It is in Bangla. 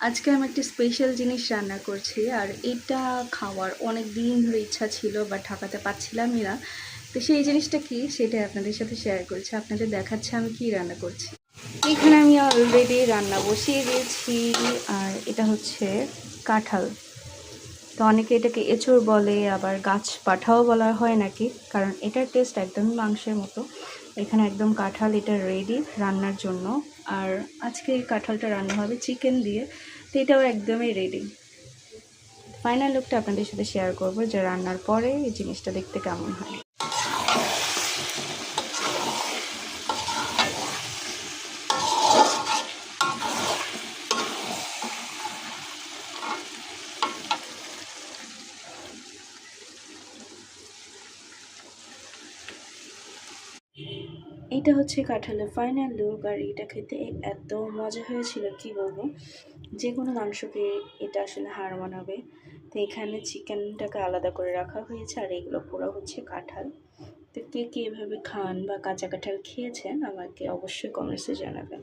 আজকে আমি একটা স্পেশাল জিনিস রান্না করছি, আর এটা খাওয়ার অনেক দিন ধরে ইচ্ছা ছিল, বাট ঢাকাতে পাচ্ছিলামই না। তো সেই জিনিসটা কি সেটাই আপনাদের সাথে শেয়ার করছি। আপনাদের দেখাচ্ছে আমি কি রান্না করছি। এখানে আমি অলরেডি রান্না বসিয়ে দিয়েছি। আর এটা হচ্ছে কাঁঠাল। তো অনেকে এটাকে এঁচড় বলে, আবার গাছ পাঠাও বলা হয় নাকি, কারণ এটার টেস্ট একদমই মাংসের মতো। এখানে একদম কাঁঠাল এটা রেডি রান্নার জন্য। আর আজকে এই কাঁঠালটা রান্না হবে চিকেন দিয়ে, তো এটাও একদমই রেডি। ফাইনাল লুকটা আপনাদের সাথে শেয়ার করবো যে রান্নার পরে এই জিনিসটা দেখতে কেমন হয়। এটা হচ্ছে কাঁঠালের ফাইনাল লুক, আর এটা খেতে এত মজা হয়েছিল কি বলবো। যে কোনো মাংসকে এটা আসলে হার মানাবে। তো এখানে চিকেনটাকে আলাদা করে রাখা হয়েছে, আর এগুলো পুরো হচ্ছে কাঁঠাল। তো কে কে এভাবে খান বা কাঁচা কাঁঠাল খেয়েছেন আমাকে অবশ্যই কমেন্টসে জানাবেন।